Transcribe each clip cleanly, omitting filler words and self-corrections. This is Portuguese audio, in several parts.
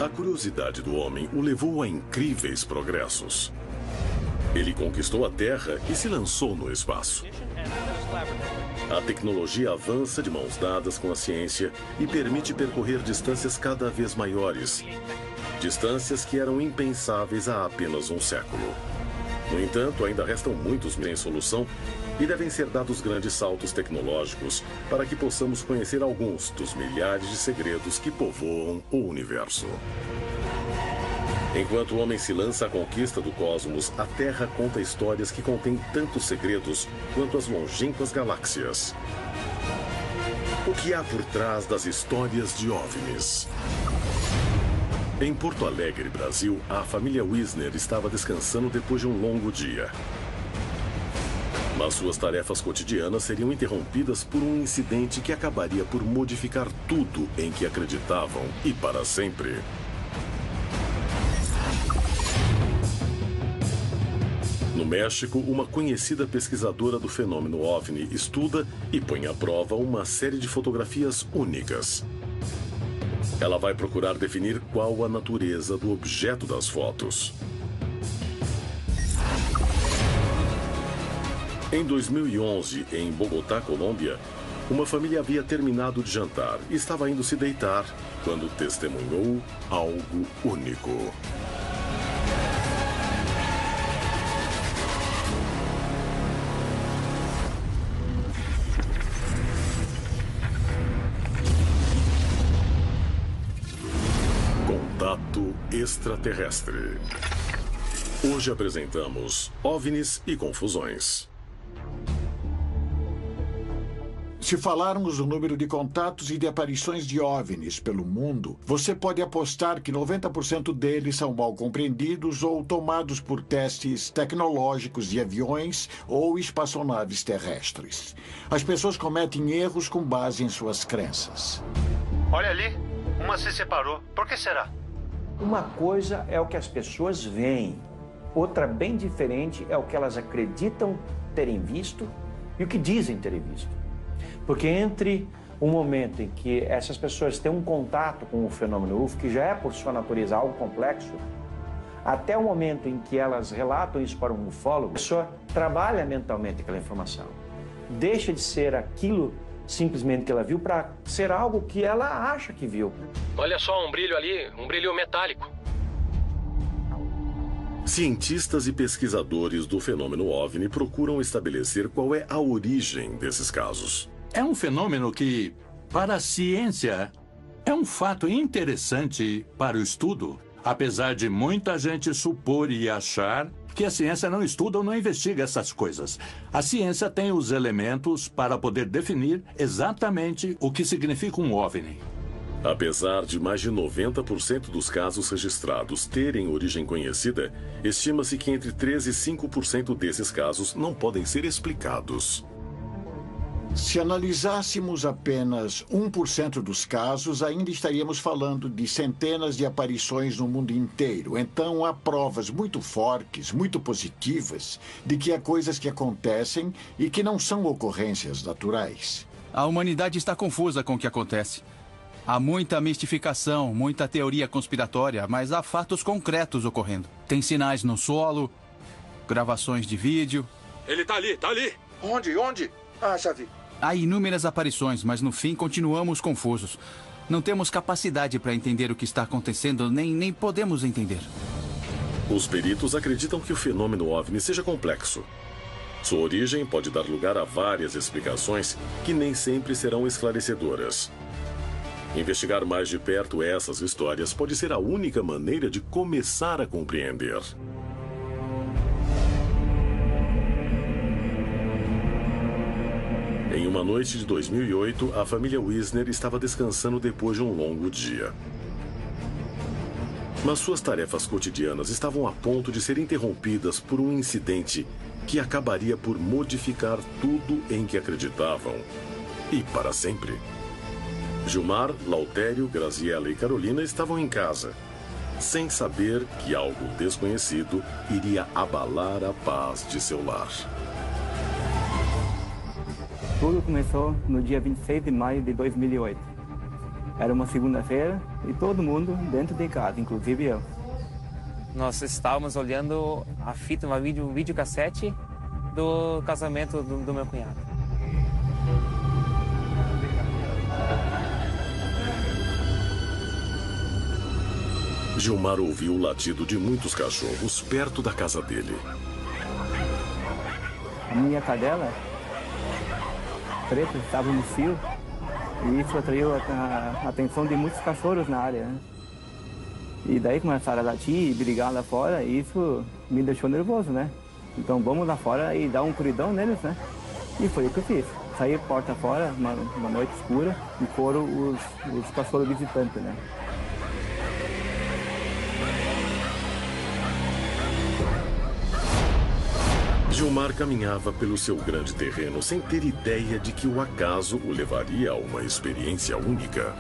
A curiosidade do homem o levou a incríveis progressos. Ele conquistou a Terra e se lançou no espaço. A tecnologia avança de mãos dadas com a ciência e permite percorrer distâncias cada vez maiores. Distâncias que eram impensáveis há apenas um século. No entanto, ainda restam muitos em solução e devem ser dados grandes saltos tecnológicos para que possamos conhecer alguns dos milhares de segredos que povoam o universo. Enquanto o homem se lança à conquista do cosmos, a Terra conta histórias que contêm tantos segredos quanto as longínquas galáxias. O que há por trás das histórias de OVNIs? Em Porto Alegre, Brasil, a família Wisner estava descansando depois de um longo dia. Mas suas tarefas cotidianas seriam interrompidas por um incidente que acabaria por modificar tudo em que acreditavam e para sempre. No México, uma conhecida pesquisadora do fenômeno OVNI estuda e põe à prova uma série de fotografias únicas. Ela vai procurar definir qual a natureza do objeto das fotos. Em 2011, em Bogotá, Colômbia, uma família havia terminado de jantar e estava indo se deitar quando testemunhou algo único. Contato extraterrestre. Hoje apresentamos OVNIs e confusões. Se falarmos do número de contatos e de aparições de OVNIs pelo mundo, você pode apostar que 90% deles são mal compreendidos ou tomados por testes tecnológicos de aviões ou espaçonaves terrestres. As pessoas cometem erros com base em suas crenças. Olha ali, uma se separou. Por que será? Uma coisa é o que as pessoas veem, outra bem diferente é o que elas acreditam terem visto e o que dizem terem visto. Porque entre o momento em que essas pessoas têm um contato com o fenômeno UFO, que já é por sua natureza algo complexo, até o momento em que elas relatam isso para um ufólogo, a pessoa trabalha mentalmente aquela informação. Deixa de ser aquilo simplesmente que ela viu para ser algo que ela acha que viu. Olha só, um brilho ali, um brilho metálico. Cientistas e pesquisadores do fenômeno OVNI procuram estabelecer qual é a origem desses casos. É um fenômeno que, para a ciência, é um fato interessante para o estudo, apesar de muita gente supor e achar que a ciência não estuda ou não investiga essas coisas. A ciência tem os elementos para poder definir exatamente o que significa um OVNI. Apesar de mais de 90% dos casos registrados terem origem conhecida, estima-se que entre 3% e 5% desses casos não podem ser explicados. Se analisássemos apenas 1% dos casos, ainda estaríamos falando de centenas de aparições no mundo inteiro. Então, há provas muito fortes, muito positivas, de que há coisas que acontecem e que não são ocorrências naturais. A humanidade está confusa com o que acontece. Há muita mistificação, muita teoria conspiratória, mas há fatos concretos ocorrendo. Tem sinais no solo, gravações de vídeo. Ele tá ali. Onde? Ah, já vi. Há inúmeras aparições, mas no fim continuamos confusos. Não temos capacidade para entender o que está acontecendo, nem podemos entender. Os peritos acreditam que o fenômeno OVNI seja complexo. Sua origem pode dar lugar a várias explicações que nem sempre serão esclarecedoras. Investigar mais de perto essas histórias pode ser a única maneira de começar a compreender. Em uma noite de 2008, a família Wisner estava descansando depois de um longo dia. Mas suas tarefas cotidianas estavam a ponto de ser interrompidas por um incidente que acabaria por modificar tudo em que acreditavam. E para sempre. Gilmar, Lautério, Graziella e Carolina estavam em casa, sem saber que algo desconhecido iria abalar a paz de seu lar. Tudo começou no dia 26 de maio de 2008. Era uma segunda-feira e todo mundo dentro de casa, inclusive eu. Nós estávamos olhando a fita, uma videocassete do casamento do meu cunhado. Gilmar ouviu o latido de muitos cachorros perto da casa dele. A minha cadela preta estava no cio e isso atraiu a atenção de muitos cachorros na área, né? E daí começaram a latir e brigar lá fora e isso me deixou nervoso, né? Então vamos lá fora e dar um curidão neles, né? E foi o que eu fiz. Saí porta fora, uma noite escura, e foram os cachorros visitantes, né? Gilmar caminhava pelo seu grande terreno sem ter ideia de que o acaso o levaria a uma experiência única.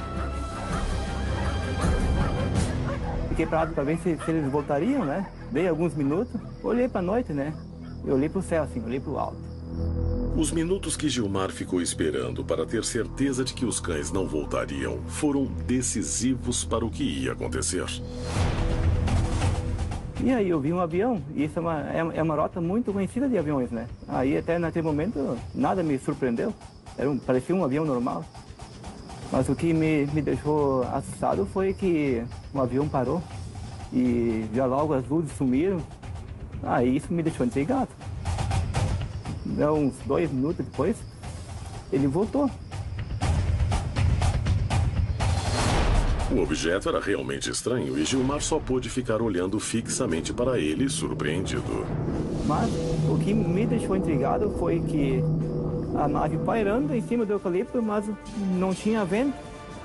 Fiquei parado para ver se eles voltariam, né? Dei alguns minutos, olhei para a noite, né? Eu olhei para o céu, assim, olhei para o alto. Os minutos que Gilmar ficou esperando para ter certeza de que os cães não voltariam foram decisivos para o que ia acontecer. E aí eu vi um avião, e isso é uma rota muito conhecida de aviões, né? Aí até naquele momento nada me surpreendeu, parecia um avião normal. Mas o que me deixou assustado foi que o avião parou e já logo as luzes sumiram. Aí isso me deixou intrigado. Uns 2 minutos depois, ele voltou. O objeto era realmente estranho e Gilmar só pôde ficar olhando fixamente para ele, surpreendido. Mas o que me deixou intrigado foi que a nave pairando em cima do eucalipto, mas não tinha vento.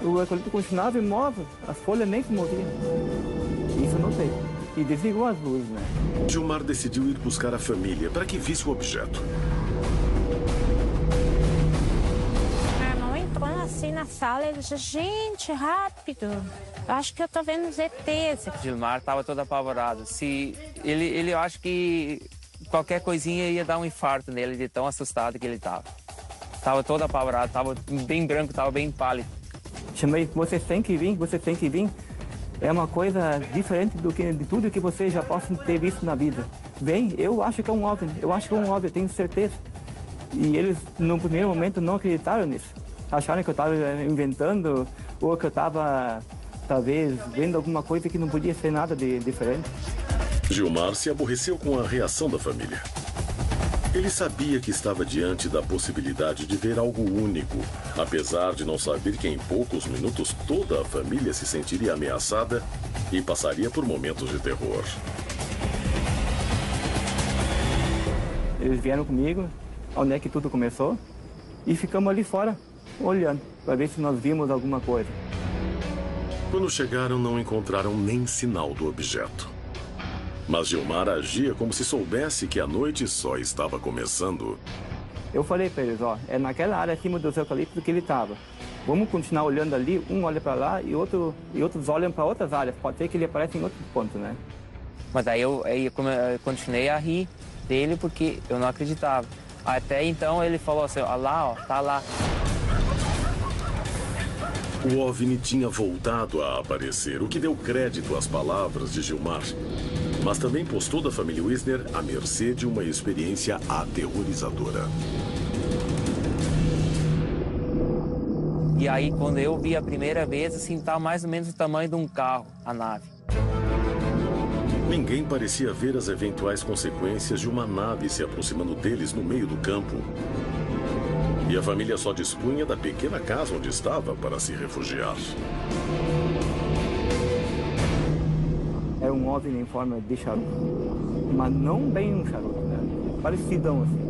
O eucalipto continuava imóvel, as folhas nem se moviam. Isso eu não sei. E desligou as luzes, né? Gilmar decidiu ir buscar a família para que visse o objeto. Assim na sala, ele disse, gente, rápido, eu acho que eu tô vendo os ETs. Gilmar estava todo apavorado. Eu acho que qualquer coisinha ia dar um infarto nele de tão assustado que ele estava. Estava todo apavorado, estava bem branco, estava bem pálido. Chamei, vocês têm que vir, vocês têm que vir. É uma coisa diferente de tudo que vocês já possam ter visto na vida. Vem, eu acho que é um OVNI, eu tenho certeza. E eles, no primeiro momento, não acreditaram nisso. Acharam que eu estava inventando ou que eu estava, talvez, vendo alguma coisa que não podia ser nada de diferente. Gilmar se aborreceu com a reação da família. Ele sabia que estava diante da possibilidade de ver algo único, apesar de não saber que em poucos minutos toda a família se sentiria ameaçada e passaria por momentos de terror. Eles vieram comigo, onde é que tudo começou, e ficamos ali fora, olhando, para ver se nós vimos alguma coisa. Quando chegaram, não encontraram nem sinal do objeto. Mas Gilmar agia como se soubesse que a noite só estava começando. Eu falei para eles, é naquela área acima dos eucaliptos que ele estava. Vamos continuar olhando ali, um olha para lá e outros olham para outras áreas. Pode ser que ele apareça em outros pontos, né? Mas aí eu continuei a rir dele porque eu não acreditava. Até então ele falou assim, lá, tá lá. O OVNI tinha voltado a aparecer, o que deu crédito às palavras de Gilmar. Mas também pôs toda a família Wisner à mercê de uma experiência aterrorizadora. E aí, quando eu vi a primeira vez, assim, tá mais ou menos o tamanho de um carro, a nave. Ninguém parecia ver as eventuais consequências de uma nave se aproximando deles no meio do campo. E a família só dispunha da pequena casa onde estava para se refugiar. Era um OVNI em forma de charuto, mas não bem um charuto, né? Parecidão assim.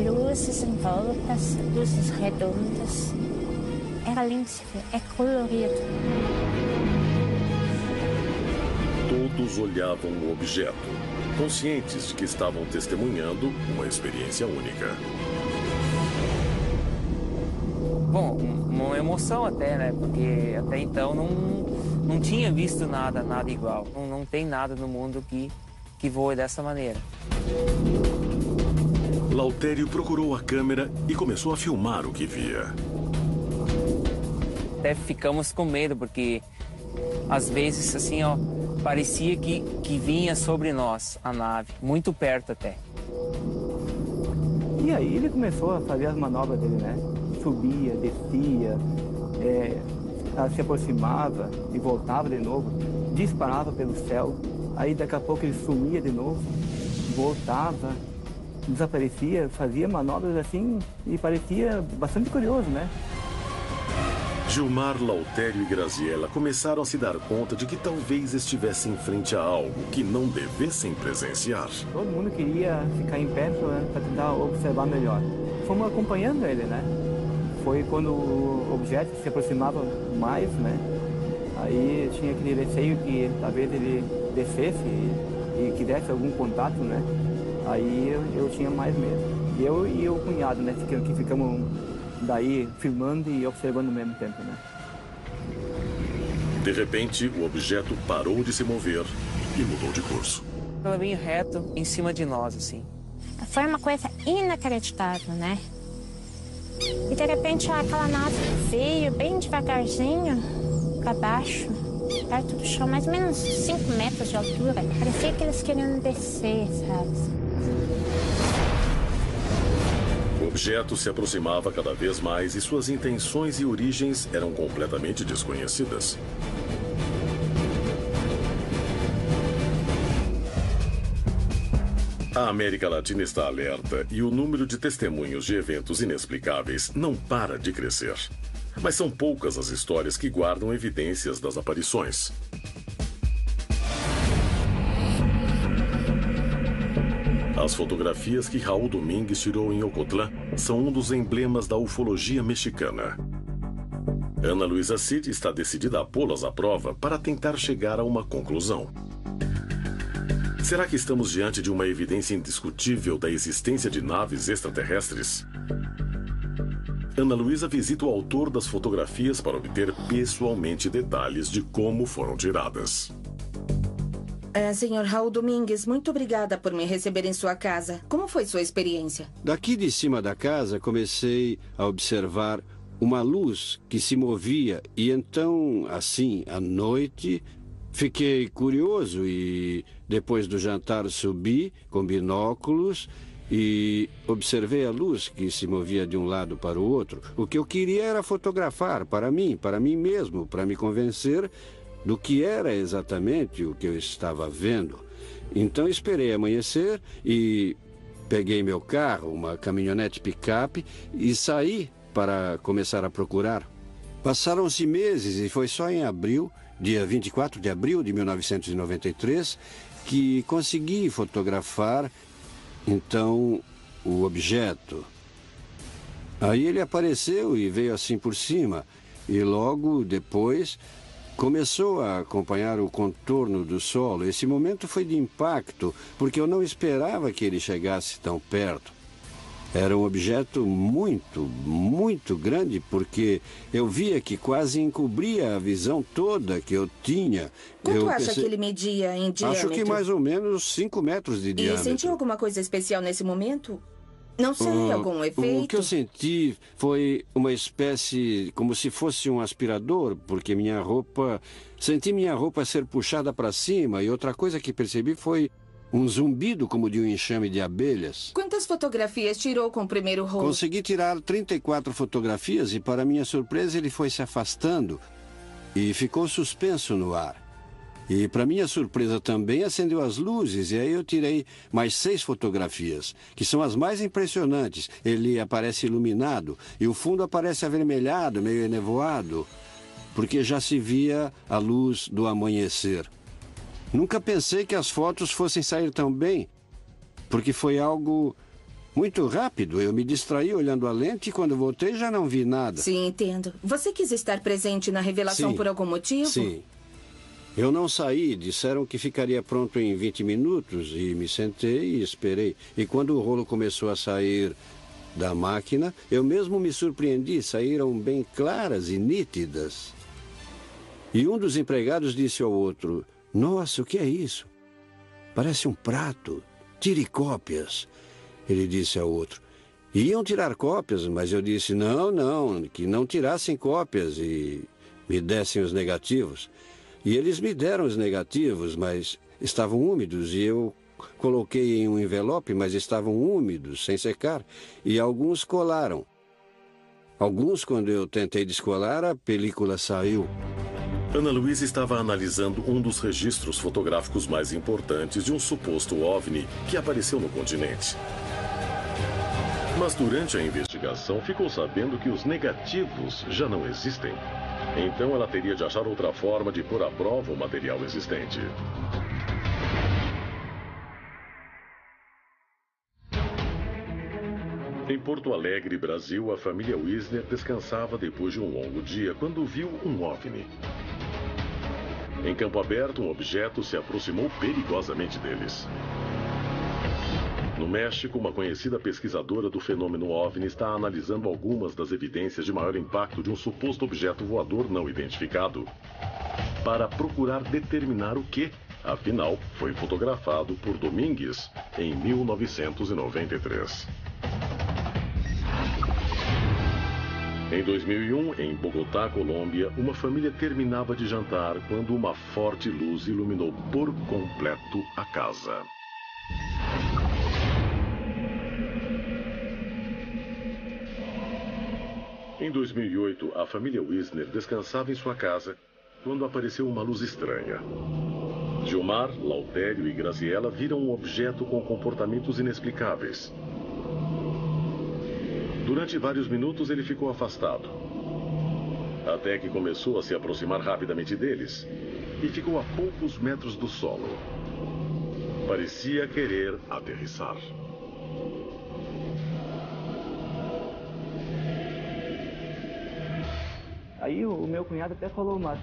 Luzes em voltas, luzes redondas. Era lindo de ver, é colorido. Todos olhavam o objeto, conscientes de que estavam testemunhando uma experiência única. Bom, uma emoção até, né? Porque até então não tinha visto nada igual. Não tem nada no mundo que voe dessa maneira. Lautério procurou a câmera e começou a filmar o que via. até ficamos com medo, porque às vezes, assim, ó, parecia que vinha sobre nós a nave, muito perto até. E aí ele começou a fazer as manobras dele, né? Subia, descia, se aproximava e voltava de novo, disparava pelo céu, aí daqui a pouco ele sumia de novo, voltava, desaparecia, fazia manobras assim e parecia bastante curioso, né? Gilmar, Lautério e Graziella começaram a se dar conta de que talvez estivessem em frente a algo que não devessem presenciar. Todo mundo queria ficar em pé para tentar observar melhor. Fomos acompanhando ele, né? Foi quando o objeto se aproximava mais, né? Aí tinha aquele receio que talvez ele descesse e que desse algum contato, né? Aí eu tinha mais medo. Eu e o cunhado, né? Que ficamos daí filmando e observando ao mesmo tempo, né? De repente, o objeto parou de se mover e mudou de curso. Ela vinha reto em cima de nós, assim. Foi uma coisa inacreditável, né? E de repente aquela nave veio bem devagarzinho para baixo, perto do chão, mais ou menos 5 metros de altura. Parecia que eles queriam descer, sabe? O objeto se aproximava cada vez mais e suas intenções e origens eram completamente desconhecidas. A América Latina está alerta e o número de testemunhos de eventos inexplicáveis não para de crescer. Mas são poucas as histórias que guardam evidências das aparições. As fotografias que Raul Domingues tirou em Ocotlán são um dos emblemas da ufologia mexicana. Ana Luísa Cid está decidida a pô-las à prova para tentar chegar a uma conclusão. Será que estamos diante de uma evidência indiscutível da existência de naves extraterrestres? Ana Luísa visita o autor das fotografias para obter pessoalmente detalhes de como foram tiradas. Senhor Raul Domingues, muito obrigada por me receber em sua casa. Como foi sua experiência? Daqui de cima da casa, comecei a observar uma luz que se movia. E então, assim, à noite, fiquei curioso e, depois do jantar, subi com binóculos e observei a luz que se movia de um lado para o outro. O que eu queria era fotografar para mim mesmo, para me convencer do que era exatamente o que eu estava vendo. Então esperei amanhecer e peguei meu carro, uma caminhonete picape, e saí para começar a procurar. Passaram-se meses e foi só em abril, dia 24 de abril de 1993, que consegui fotografar, então, o objeto. Aí ele apareceu e veio assim por cima, e logo depois começou a acompanhar o contorno do solo. Esse momento foi de impacto, porque eu não esperava que ele chegasse tão perto. Era um objeto muito, muito grande, porque eu via que quase encobria a visão toda que eu tinha. Quanto acha que ele media em diâmetro? Acho que mais ou menos 5 metros de diâmetro. E sentiu alguma coisa especial nesse momento? Não sei, algum efeito? O que eu senti foi uma espécie, como se fosse um aspirador, porque senti minha roupa ser puxada para cima, e outra coisa que percebi foi um zumbido como de um enxame de abelhas. Quantas fotografias tirou com o primeiro rolo? Consegui tirar 34 fotografias e, para minha surpresa, ele foi se afastando e ficou suspenso no ar. E, para minha surpresa também, acendeu as luzes, e aí eu tirei mais 6 fotografias, que são as mais impressionantes. Ele aparece iluminado, e o fundo aparece avermelhado, meio enevoado, porque já se via a luz do amanhecer. Nunca pensei que as fotos fossem sair tão bem, porque foi algo muito rápido. Eu me distraí olhando a lente e quando voltei já não vi nada. Sim, entendo. Você quis estar presente na revelação por algum motivo? Sim. Eu não saí, disseram que ficaria pronto em 20 minutos e me sentei e esperei. E quando o rolo começou a sair da máquina, eu mesmo me surpreendi, saíram bem claras e nítidas. E um dos empregados disse ao outro: "Nossa, o que é isso? Parece um prato. Tire cópias." Ele disse ao outro: Iam tirar cópias, mas eu disse não, que não tirassem cópias e me dessem os negativos. E eles me deram os negativos, mas estavam úmidos e eu coloquei em um envelope, mas estavam úmidos, sem secar, e alguns colaram. Alguns, quando eu tentei descolar, a película saiu. Ana Luísa estava analisando um dos registros fotográficos mais importantes de um suposto OVNI que apareceu no continente. Mas durante a investigação ficou sabendo que os negativos já não existem. Então ela teria de achar outra forma de pôr à prova o material existente. Em Porto Alegre, Brasil, a família Wisner descansava depois de um longo dia quando viu um OVNI. Em campo aberto, um objeto se aproximou perigosamente deles. No México, uma conhecida pesquisadora do fenômeno OVNI está analisando algumas das evidências de maior impacto de um suposto objeto voador não identificado, para procurar determinar o que, afinal, foi fotografado por Domingues em 1993. Em 2001, em Bogotá, Colômbia, uma família terminava de jantar quando uma forte luz iluminou por completo a casa. Em 2008, a família Wisner descansava em sua casa quando apareceu uma luz estranha. Gilmar, Lautério e Graziella viram um objeto com comportamentos inexplicáveis. Durante vários minutos ele ficou afastado, até que começou a se aproximar rapidamente deles e ficou a poucos metros do solo. Parecia querer aterrissar. Aí o meu cunhado até falou, mas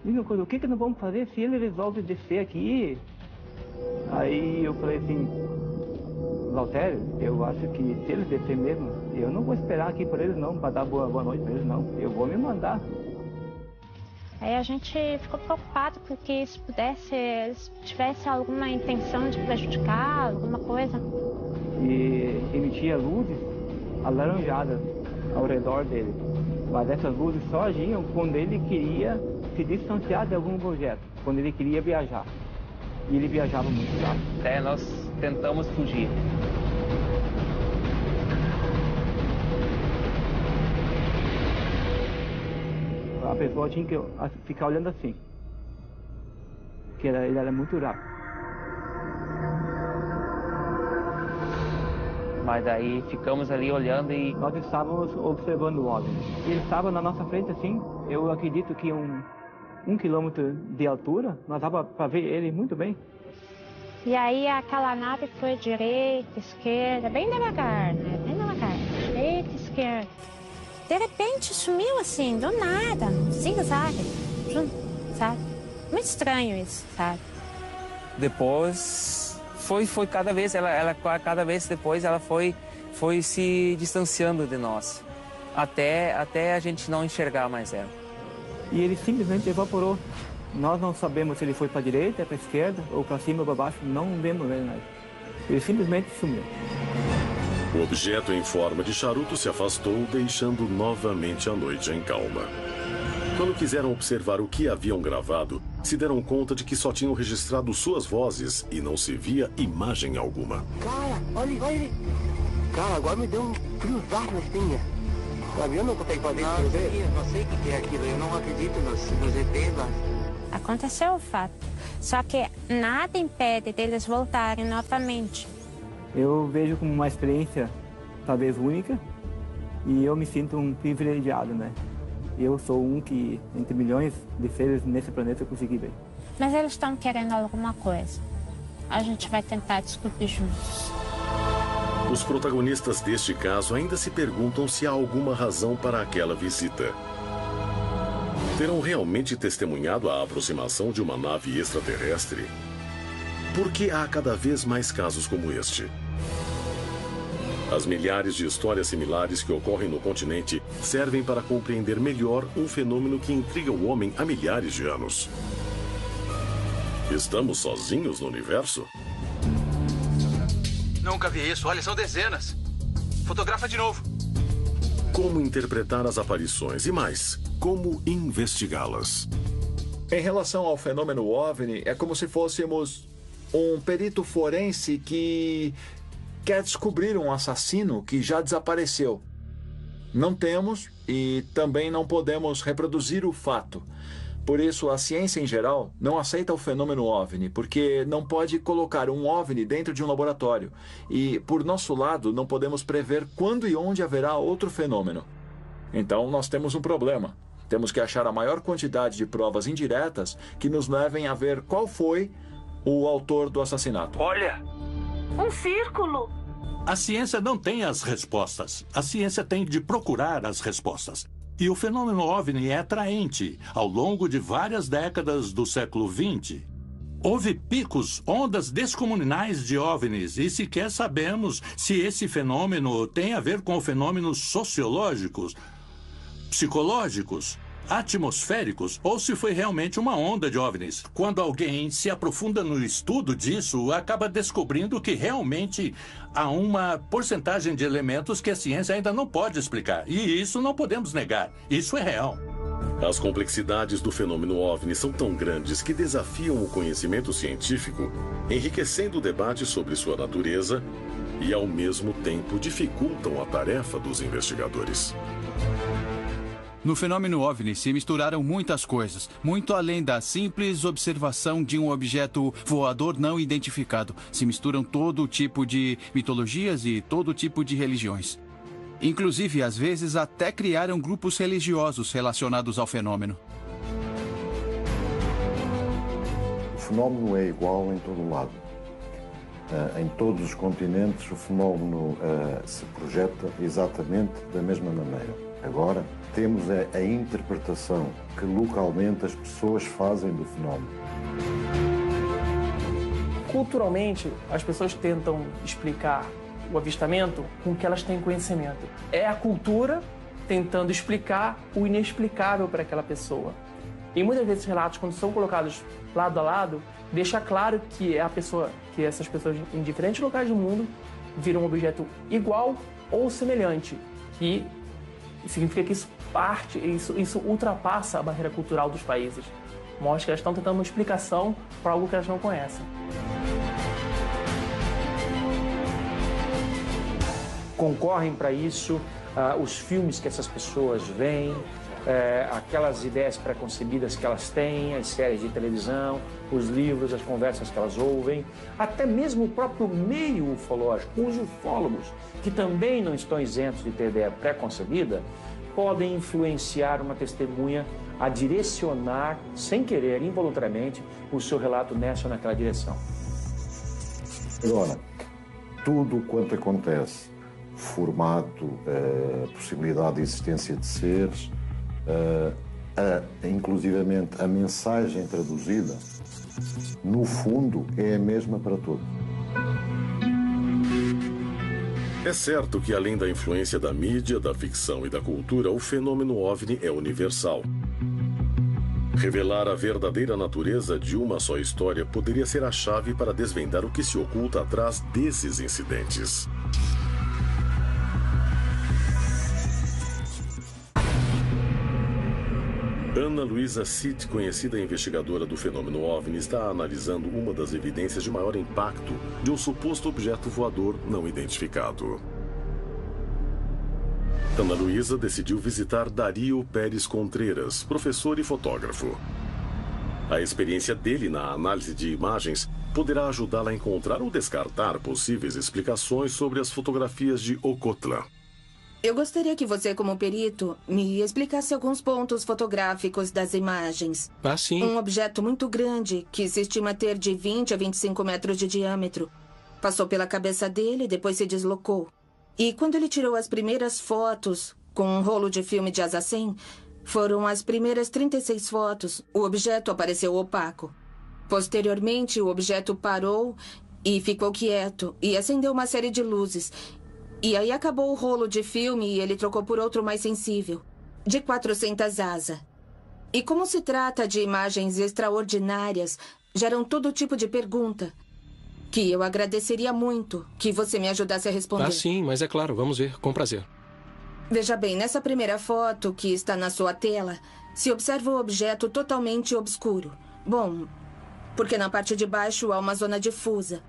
diga uma coisa, o que nós vamos fazer se ele resolve descer aqui? Aí eu falei assim, Lautério, eu acho que se eles descer mesmo, eu não vou esperar aqui por eles não, para dar boa noite para eles não, eu vou me mandar. Aí a gente ficou preocupado porque se pudesse, eles tivessem alguma intenção de prejudicar, alguma coisa. E emitia luzes alaranjadas ao redor dele. Mas essas luzes só agiam quando ele queria se distanciar de algum objeto, quando ele queria viajar. E ele viajava muito rápido. Até nós tentamos fugir. A pessoa tinha que ficar olhando assim, porque ele era muito rápido. Mas daí ficamos ali olhando e... Nós estávamos observando o OVNI. Ele estava na nossa frente assim, eu acredito que um quilômetro de altura, nós dava para ver ele muito bem. E aí aquela nave foi direita, esquerda, bem devagar, né? Bem devagar, direita, esquerda. De repente sumiu assim, do nada, zigue-zague, sabe? Muito estranho isso, sabe? Depois foi cada vez, cada vez depois ela foi se distanciando de nós, até a gente não enxergar mais ela. E ele simplesmente evaporou. Nós não sabemos se ele foi para a direita, para a esquerda, ou para cima ou para baixo, não vemos ele mais. Ele simplesmente sumiu. O objeto em forma de charuto se afastou, deixando novamente a noite em calma. Quando quiseram observar o que haviam gravado, se deram conta de que só tinham registrado suas vozes e não se via imagem alguma. Cara, olha. Cara, agora me deu um friozaço na espinha. O avião não consegue fazer isso. Não sei o que é aquilo, eu não acredito nos ETs lá. Aconteceu o fato, só que nada impede deles voltarem novamente. Eu vejo como uma experiência talvez única e eu me sinto um privilegiado, né? Eu sou um que, entre milhões de seres nesse planeta, eu consegui ver. Mas eles estão querendo alguma coisa. A gente vai tentar descobrir juntos. Os protagonistas deste caso ainda se perguntam se há alguma razão para aquela visita. Terão realmente testemunhado a aproximação de uma nave extraterrestre? Por que há cada vez mais casos como este? As milhares de histórias similares que ocorrem no continente servem para compreender melhor um fenômeno que intriga o homem há milhares de anos. Estamos sozinhos no universo? Nunca vi isso. Olha, são dezenas. Fotografa de novo. Como interpretar as aparições e mais, como investigá-las. Em relação ao fenômeno OVNI, é como se fôssemos um perito forense que quer descobrir um assassino que já desapareceu. Não temos e também não podemos reproduzir o fato. Por isso, a ciência em geral não aceita o fenômeno OVNI, porque não pode colocar um OVNI dentro de um laboratório. E, por nosso lado, não podemos prever quando e onde haverá outro fenômeno. Então, nós temos um problema. Temos que achar a maior quantidade de provas indiretas que nos levem a ver qual foi o autor do assassinato. Olha! Um círculo! A ciência não tem as respostas. A ciência tem de procurar as respostas. E o fenômeno OVNI é atraente. Ao longo de várias décadas do século XX, houve picos, ondas descomunais de OVNIs, e sequer sabemos se esse fenômeno tem a ver com fenômenos sociológicos, psicológicos, atmosféricos, ou se foi realmente uma onda de OVNIs. Quando alguém se aprofunda no estudo disso, acaba descobrindo que realmente há uma porcentagem de elementos que a ciência ainda não pode explicar. E isso não podemos negar. Isso é real. As complexidades do fenômeno OVNI são tão grandes que desafiam o conhecimento científico, enriquecendo o debate sobre sua natureza e, ao mesmo tempo, dificultam a tarefa dos investigadores. No fenômeno OVNI se misturaram muitas coisas, muito além da simples observação de um objeto voador não identificado. Se misturam todo tipo de mitologias e todo tipo de religiões. Inclusive, às vezes, até criaram grupos religiosos relacionados ao fenômeno. O fenómeno é igual em todo o lado. Em todos os continentes, o fenómeno se projeta exatamente da mesma maneira. Agora, temos a interpretação que localmente as pessoas fazem do fenómeno. Culturalmente, as pessoas tentam explicar o avistamento com o que elas têm conhecimento. É a cultura tentando explicar o inexplicável para aquela pessoa. E muitas vezes relatos, quando são colocados lado a lado, deixa claro que essas pessoas em diferentes locais do mundo viram um objeto igual ou semelhante, que significa que isso ultrapassa a barreira cultural dos países. Mostra que elas estão tentando uma explicação para algo que elas não conhecem. Concorrem para isso os filmes que essas pessoas veem, aquelas ideias preconcebidas que elas têm, as séries de televisão, os livros, as conversas que elas ouvem, até mesmo o próprio meio ufológico. Os ufólogos, que também não estão isentos de ter ideia preconcebida, podem influenciar uma testemunha a direcionar, sem querer, involuntariamente, o seu relato nessa ou naquela direção. Agora, tudo quanto acontece, formato, possibilidade de existência de seres, inclusivamente a mensagem traduzida, no fundo, é a mesma para todos. É certo que, além da influência da mídia, da ficção e da cultura, o fenômeno OVNI é universal. Revelar a verdadeira natureza de uma só história poderia ser a chave para desvendar o que se oculta atrás desses incidentes. Ana Luísa Cid, conhecida investigadora do fenômeno OVNI, está analisando uma das evidências de maior impacto de um suposto objeto voador não identificado. Ana Luísa decidiu visitar Dario Pérez Contreras, professor e fotógrafo. A experiência dele na análise de imagens poderá ajudá-la a encontrar ou descartar possíveis explicações sobre as fotografias de Ocotlan. Eu gostaria que você, como perito, me explicasse alguns pontos fotográficos das imagens. Ah, sim. Um objeto muito grande, que se estima ter de 20 a 25 metros de diâmetro, passou pela cabeça dele e depois se deslocou. E quando ele tirou as primeiras fotos, com um rolo de filme de Azazen, foram as primeiras 36 fotos. O objeto apareceu opaco. Posteriormente, o objeto parou e ficou quieto e acendeu uma série de luzes. E aí acabou o rolo de filme e ele trocou por outro mais sensível, de 400 ASA. E como se trata de imagens extraordinárias, geram todo tipo de pergunta. que eu agradeceria muito que você me ajudasse a responder. Ah, sim, mas é claro, vamos ver, com prazer. Veja bem, nessa primeira foto que está na sua tela, se observa o objeto totalmente obscuro. Bom, porque na parte de baixo há uma zona difusa.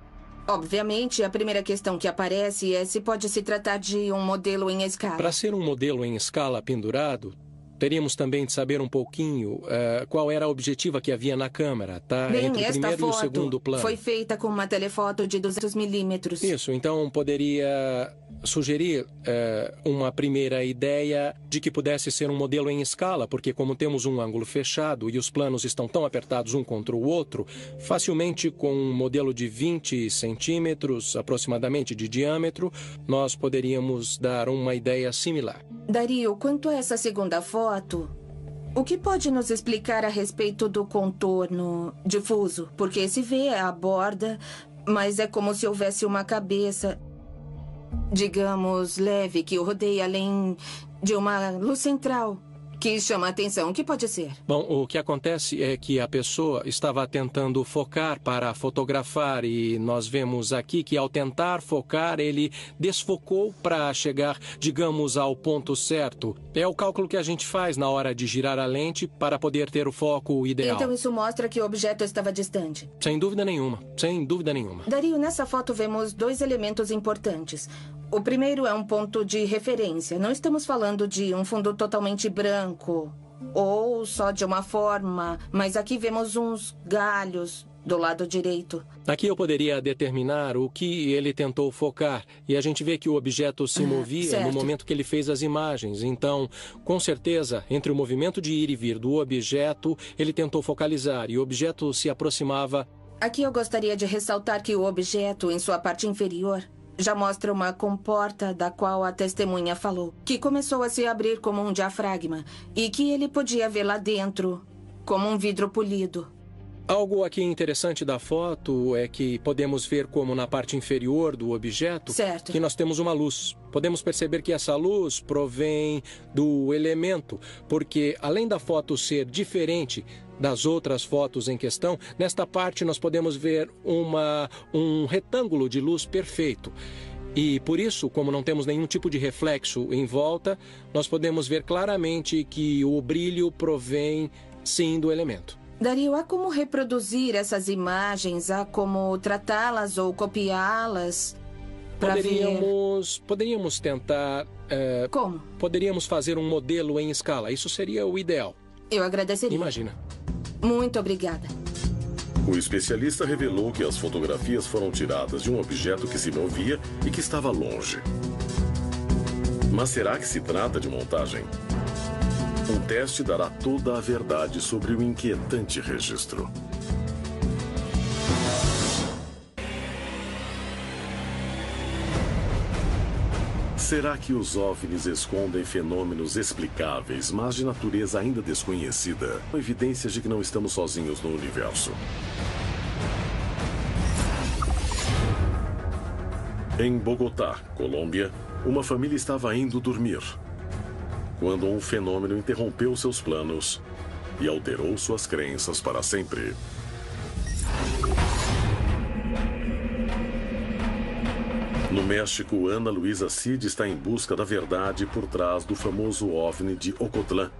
Obviamente, a primeira questão que aparece é se pode se tratar de um modelo em escala. Para ser um modelo em escala pendurado, teríamos também de saber um pouquinho qual era a objetiva que havia na câmera, tá? Bem, entre o esta primeiro e o foto segundo plano. foi feita com uma telefoto de 200 milímetros. Isso, então poderia sugerir uma primeira ideia de que pudesse ser um modelo em escala, porque como temos um ângulo fechado e os planos estão tão apertados um contra o outro, facilmente com um modelo de 20 centímetros aproximadamente de diâmetro, nós poderíamos dar uma ideia similar. Dario, quanto a essa segunda foto, o que pode nos explicar a respeito do contorno difuso? Porque se vê a borda, mas é como se houvesse uma cabeça, digamos, leve, que o rodeia além de uma luz central que chama a atenção. O que pode ser? Bom, o que acontece é que a pessoa estava tentando focar para fotografar e nós vemos aqui que ao tentar focar, ele desfocou para chegar, digamos, ao ponto certo. É o cálculo que a gente faz na hora de girar a lente para poder ter o foco ideal. Então isso mostra que o objeto estava distante. Sem dúvida nenhuma, sem dúvida nenhuma. Dario, nessa foto vemos dois elementos importantes. O primeiro é um ponto de referência. Não estamos falando de um fundo totalmente branco ou só de uma forma, mas aqui vemos uns galhos do lado direito. Aqui eu poderia determinar o que ele tentou focar e a gente vê que o objeto se movia no momento que ele fez as imagens. Então, com certeza, entre o movimento de ir e vir do objeto, ele tentou focalizar e o objeto se aproximava. Aqui eu gostaria de ressaltar que o objeto, em sua parte inferior, já mostra uma comporta da qual a testemunha falou, que começou a se abrir como um diafragma e que ele podia ver lá dentro como um vidro polido. Algo aqui interessante da foto é que podemos ver como na parte inferior do objeto que nós temos uma luz. Podemos perceber que essa luz provém do elemento, porque além da foto ser diferente das outras fotos em questão, nesta parte nós podemos ver um retângulo de luz perfeito. E por isso, como não temos nenhum tipo de reflexo em volta, nós podemos ver claramente que o brilho provém, sim, do elemento. Dario, há como reproduzir essas imagens? Há como tratá-las ou copiá-las? Poderíamos tentar... Como? Poderíamos fazer um modelo em escala. Isso seria o ideal. Eu agradeceria. Imagina. Muito obrigada. O especialista revelou que as fotografias foram tiradas de um objeto que se movia e que estava longe. Mas será que se trata de montagem? Um teste dará toda a verdade sobre o inquietante registro. Será que os OVNIs escondem fenômenos explicáveis, mas de natureza ainda desconhecida? Evidências de que não estamos sozinhos no universo. Em Bogotá, Colômbia, uma família estava indo dormir, quando um fenômeno interrompeu seus planos e alterou suas crenças para sempre. No México, Ana Luísa Cid está em busca da verdade por trás do famoso OVNI de Ocotlán,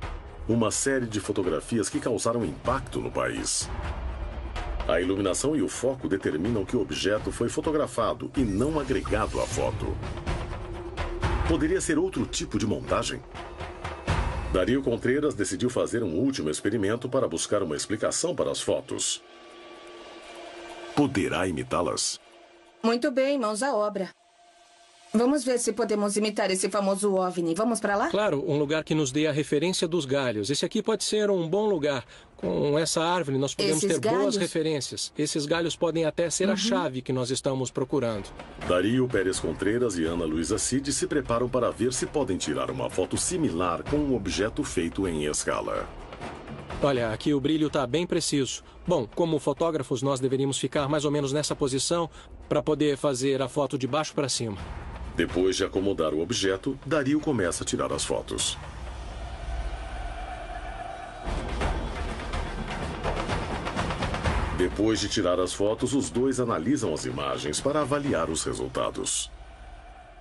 uma série de fotografias que causaram impacto no país. A iluminação e o foco determinam que o objeto foi fotografado e não agregado à foto. Poderia ser outro tipo de montagem? Dario Contreras decidiu fazer um último experimento para buscar uma explicação para as fotos. Poderá imitá-las? Muito bem, mãos à obra. Vamos ver se podemos imitar esse famoso OVNI. Vamos para lá? Claro, um lugar que nos dê a referência dos galhos. Esse aqui pode ser um bom lugar. Com essa árvore nós podemos ter boas referências. Esses galhos podem até ser a chave que nós estamos procurando. Dario Pérez Contreras e Ana Luísa Cid se preparam para ver se podem tirar uma foto similar com um objeto feito em escala. Olha, aqui o brilho está bem preciso. Bom, como fotógrafos, nós deveríamos ficar mais ou menos nessa posição para poder fazer a foto de baixo para cima. Depois de acomodar o objeto, Dario começa a tirar as fotos. Depois de tirar as fotos, os dois analisam as imagens para avaliar os resultados.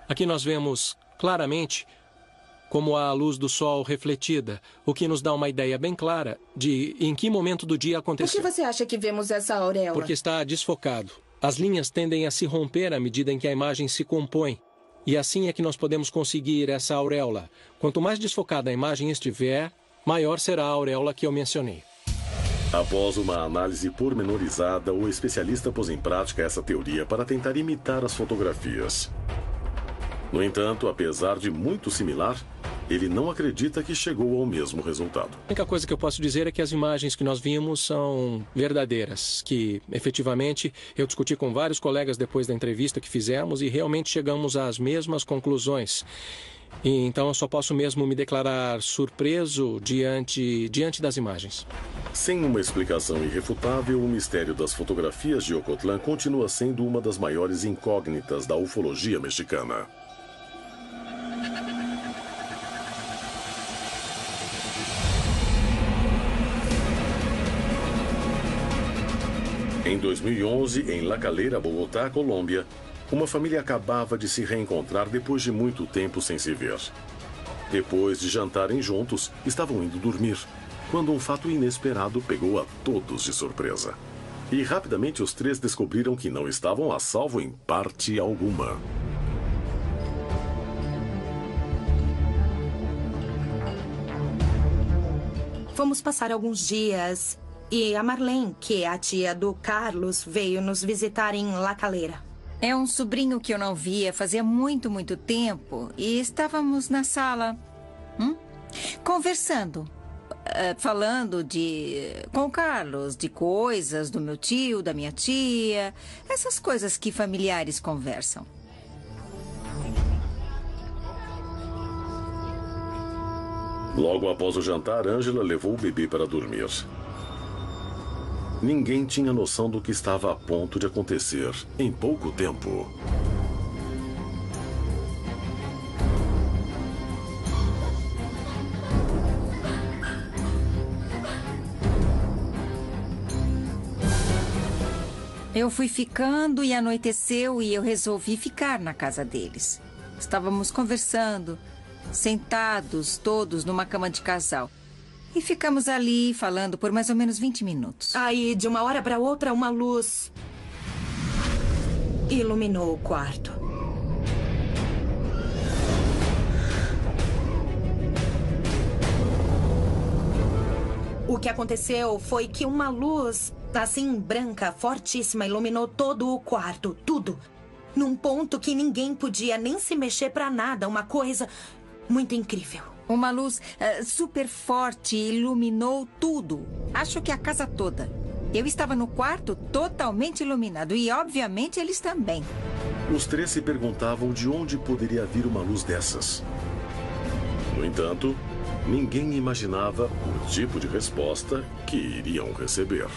Aqui nós vemos claramente como a luz do sol refletida, o que nos dá uma ideia bem clara de em que momento do dia aconteceu. Por que você acha que vemos essa auréola? Porque está desfocado. As linhas tendem a se romper à medida em que a imagem se compõe. E assim é que nós podemos conseguir essa auréola. Quanto mais desfocada a imagem estiver, maior será a auréola que eu mencionei. Após uma análise pormenorizada, o especialista pôs em prática essa teoria para tentar imitar as fotografias. No entanto, apesar de muito similar, ele não acredita que chegou ao mesmo resultado. A única coisa que eu posso dizer é que as imagens que nós vimos são verdadeiras, que efetivamente eu discuti com vários colegas depois da entrevista que fizemos e realmente chegamos às mesmas conclusões. E então eu só posso mesmo me declarar surpreso diante das imagens. Sem uma explicação irrefutável, o mistério das fotografias de Ocotlán continua sendo uma das maiores incógnitas da ufologia mexicana. Em 2011, em La Calera, Bogotá, Colômbia, uma família acabava de se reencontrar depois de muito tempo sem se ver. Depois de jantarem juntos, estavam indo dormir, quando um fato inesperado pegou a todos de surpresa. E rapidamente os três descobriram que não estavam a salvo em parte alguma. Fomos passar alguns dias e a Marlene, que é a tia do Carlos, veio nos visitar em La Calera. É um sobrinho que eu não via fazia muito, muito tempo. E estávamos na sala, conversando, falando com o Carlos, de coisas do meu tio, da minha tia, essas coisas que familiares conversam. Logo após o jantar, Ângela levou o bebê para dormir. Ninguém tinha noção do que estava a ponto de acontecer em pouco tempo. Eu fui ficando e anoiteceu e eu resolvi ficar na casa deles. Estávamos conversando, sentados todos numa cama de casal. E ficamos ali falando por mais ou menos 20 minutos. Aí, de uma hora para outra, uma luz iluminou o quarto. O que aconteceu foi que uma luz, assim, branca, fortíssima, iluminou todo o quarto, tudo. Num ponto que ninguém podia nem se mexer para nada, uma coisa muito incrível. Uma luz super forte iluminou tudo. Acho que a casa toda. Eu estava no quarto totalmente iluminado e, obviamente, eles também. Os três se perguntavam de onde poderia vir uma luz dessas. No entanto, ninguém imaginava o tipo de resposta que iriam receber.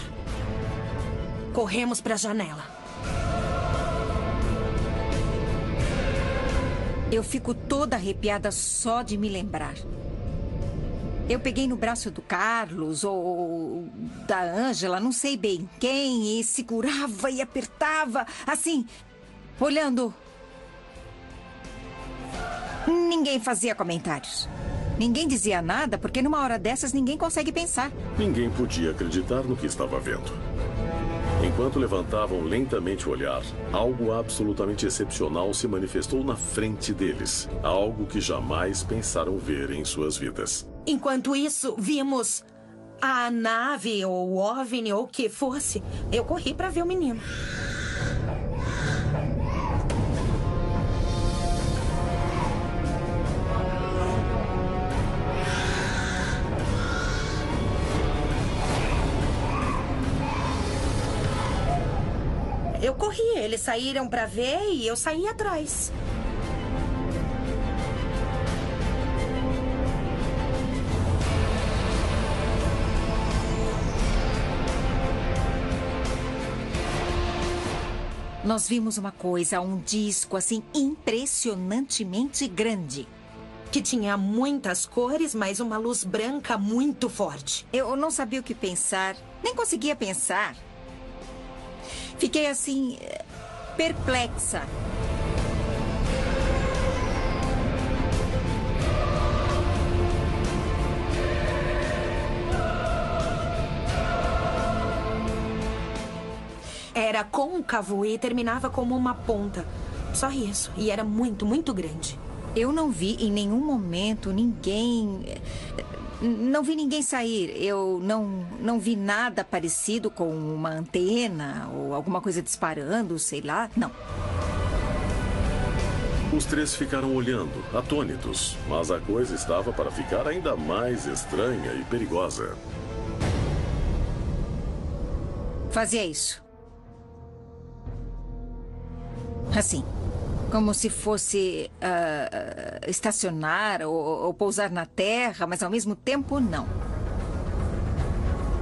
Corremos para a janela. Eu fico toda arrepiada só de me lembrar. Eu peguei no braço do Carlos ou da Ângela, não sei bem quem, e segurava e apertava, assim, olhando. Ninguém fazia comentários. Ninguém dizia nada, porque numa hora dessas ninguém consegue pensar. Ninguém podia acreditar no que estava vendo. Enquanto levantavam lentamente o olhar, algo absolutamente excepcional se manifestou na frente deles. Algo que jamais pensaram ver em suas vidas. Enquanto isso, vimos a nave ou o OVNI ou o que fosse. Eu corri para ver o menino. Eu corri, eles saíram para ver e eu saí atrás. Nós vimos uma coisa, um disco assim impressionantemente grande. Que tinha muitas cores, mas uma luz branca muito forte. Eu não sabia o que pensar, nem conseguia pensar. Fiquei assim, perplexa. Era côncavo e terminava como uma ponta. Só isso. E era muito, muito grande. Eu não vi em nenhum momento ninguém... Não vi ninguém sair. Eu não vi nada parecido com uma antena ou alguma coisa disparando, sei lá. Não. Os três ficaram olhando, atônitos, mas a coisa estava para ficar ainda mais estranha e perigosa. Fazia isso. Assim, como se fosse estacionar ou pousar na terra, mas ao mesmo tempo não.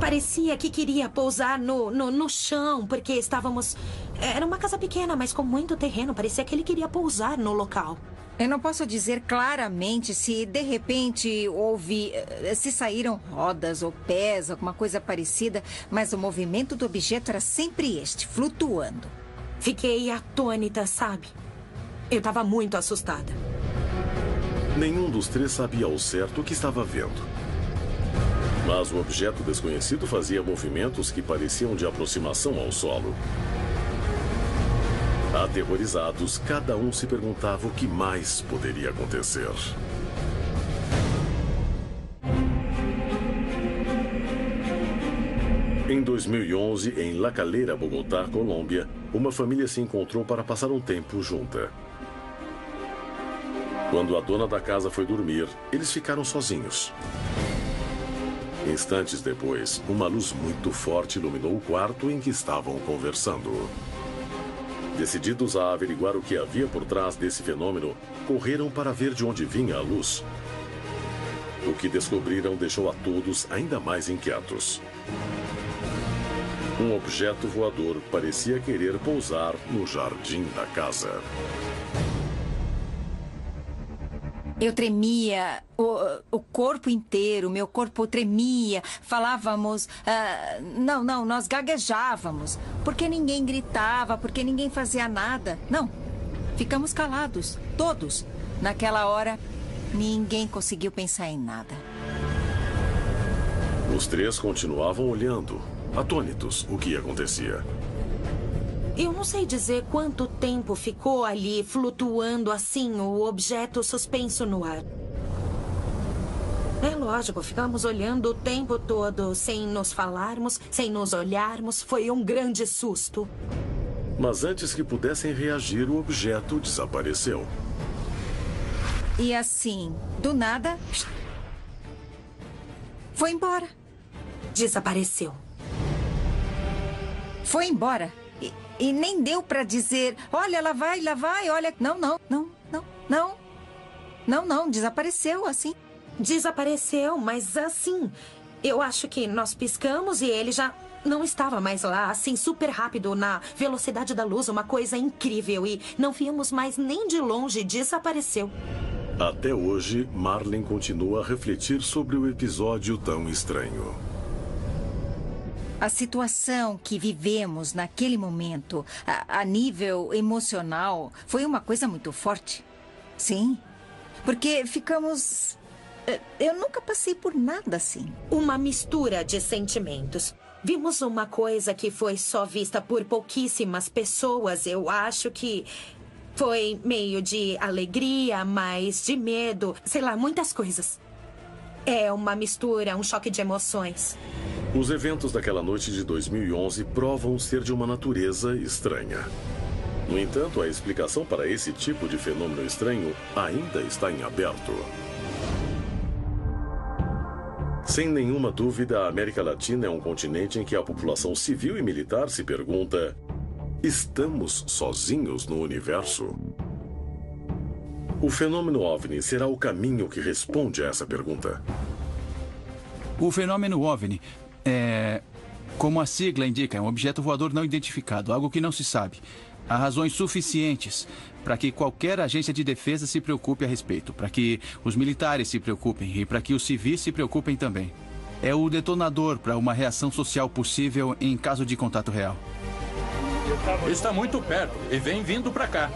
Parecia que queria pousar no chão, porque estávamos... Era uma casa pequena, mas com muito terreno. Parecia que ele queria pousar no local. Eu não posso dizer claramente se, de repente, houve... Se saíram rodas ou pés, alguma coisa parecida, mas o movimento do objeto era sempre este, flutuando. Fiquei atônita, sabe? Eu estava muito assustada. Nenhum dos três sabia ao certo o que estava vendo. Mas o objeto desconhecido fazia movimentos que pareciam de aproximação ao solo. Aterrorizados, cada um se perguntava o que mais poderia acontecer. Em 2011, em La Calera, Bogotá, Colômbia, uma família se encontrou para passar um tempo junta. Quando a dona da casa foi dormir, eles ficaram sozinhos. Instantes depois, uma luz muito forte iluminou o quarto em que estavam conversando. Decididos a averiguar o que havia por trás desse fenômeno, correram para ver de onde vinha a luz. O que descobriram deixou a todos ainda mais inquietos. Um objeto voador parecia querer pousar no jardim da casa. Eu tremia, o corpo inteiro, meu corpo tremia. Falávamos... nós gaguejávamos. Porque ninguém gritava, porque ninguém fazia nada. Não, ficamos calados, todos. Naquela hora, ninguém conseguiu pensar em nada. Os três continuavam olhando, atônitos, o que acontecia. Eu não sei dizer quanto tempo ficou ali flutuando assim, o objeto suspenso no ar. É lógico, ficamos olhando o tempo todo, sem nos falarmos, sem nos olharmos. Foi um grande susto. Mas antes que pudessem reagir, o objeto desapareceu. E assim, do nada, foi embora. Desapareceu. Foi embora. E nem deu para dizer, olha, lá vai, olha... Não, desapareceu assim. Desapareceu, mas assim, eu acho que nós piscamos e ele já não estava mais lá, assim, super rápido, na velocidade da luz, uma coisa incrível. E não víamos mais nem de longe, desapareceu. Até hoje, Marlene continua a refletir sobre o episódio tão estranho. A situação que vivemos naquele momento, a nível emocional, foi uma coisa muito forte. Sim, porque ficamos... Eu nunca passei por nada assim. Uma mistura de sentimentos. Vimos uma coisa que foi só vista por pouquíssimas pessoas. Eu acho que foi meio de alegria, mas de medo. Sei lá, muitas coisas. É uma mistura, um choque de emoções. Os eventos daquela noite de 2011 provam ser de uma natureza estranha. No entanto, a explicação para esse tipo de fenômeno estranho ainda está em aberto. Sem nenhuma dúvida, a América Latina é um continente em que a população civil e militar se pergunta: estamos sozinhos no universo? O fenômeno OVNI será o caminho que responde a essa pergunta. O fenômeno OVNI é, como a sigla indica, é um objeto voador não identificado, algo que não se sabe. Há razões suficientes para que qualquer agência de defesa se preocupe a respeito, para que os militares se preocupem e para que os civis se preocupem também. É o detonador para uma reação social possível em caso de contato real. Está muito perto e vem vindo para cá.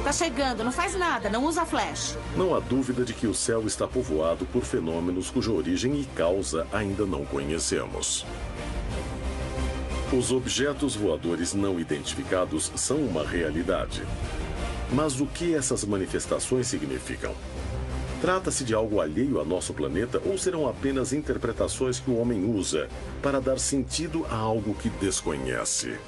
Tá chegando, não faz nada, não usa flash. Não há dúvida de que o céu está povoado por fenômenos cuja origem e causa ainda não conhecemos. Os objetos voadores não identificados são uma realidade. Mas o que essas manifestações significam? Trata-se de algo alheio a nosso planeta ou serão apenas interpretações que o homem usa para dar sentido a algo que desconhece?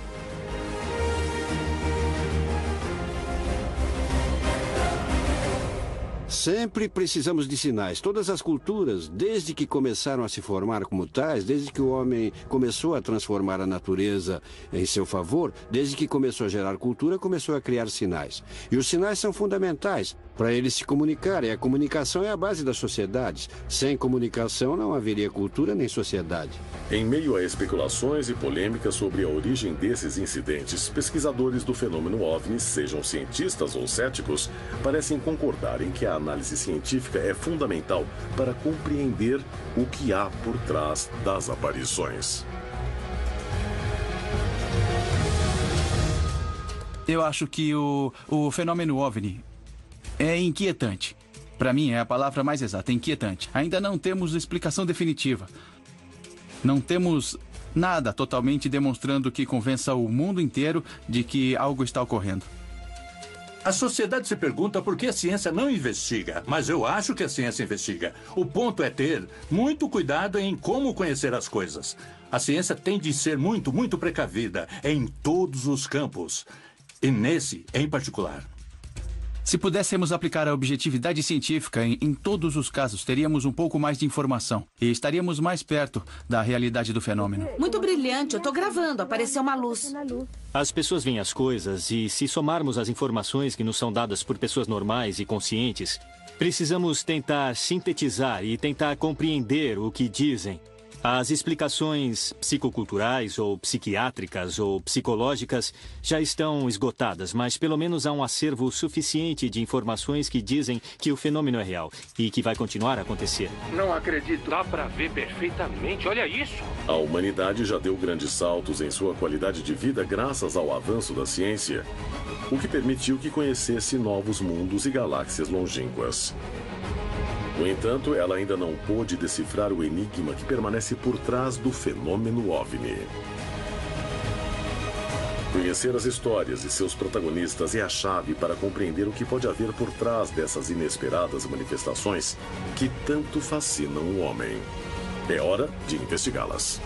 Sempre precisamos de sinais. Todas as culturas, desde que começaram a se formar como tais, desde que o homem começou a transformar a natureza em seu favor, desde que começou a gerar cultura, começou a criar sinais. E os sinais são fundamentais para eles se comunicarem. A comunicação é a base das sociedades. Sem comunicação não haveria cultura nem sociedade. Em meio a especulações e polêmicas sobre a origem desses incidentes, pesquisadores do fenômeno OVNI, sejam cientistas ou céticos, parecem concordar em que a análise científica é fundamental para compreender o que há por trás das aparições. Eu acho que o fenômeno OVNI é inquietante. Para mim, é a palavra mais exata, inquietante. Ainda não temos explicação definitiva. Não temos nada totalmente demonstrando que convença o mundo inteiro de que algo está ocorrendo. A sociedade se pergunta por que a ciência não investiga, mas eu acho que a ciência investiga. O ponto é ter muito cuidado em como conhecer as coisas. A ciência tem de ser muito precavida em todos os campos, e nesse em particular. Se pudéssemos aplicar a objetividade científica em todos os casos, teríamos um pouco mais de informação e estaríamos mais perto da realidade do fenômeno. Muito brilhante, eu tô gravando, apareceu uma luz. As pessoas veem as coisas e, se somarmos as informações que nos são dadas por pessoas normais e conscientes, precisamos tentar sintetizar e tentar compreender o que dizem. As explicações psicoculturais ou psiquiátricas ou psicológicas já estão esgotadas, mas pelo menos há um acervo suficiente de informações que dizem que o fenômeno é real e que vai continuar a acontecer. Não acredito. Dá pra ver perfeitamente, olha isso. A humanidade já deu grandes saltos em sua qualidade de vida graças ao avanço da ciência, o que permitiu que conhecesse novos mundos e galáxias longínquas. No entanto, ela ainda não pôde decifrar o enigma que permanece por trás do fenômeno OVNI. Conhecer as histórias e seus protagonistas é a chave para compreender o que pode haver por trás dessas inesperadas manifestações que tanto fascinam o homem. É hora de investigá-las.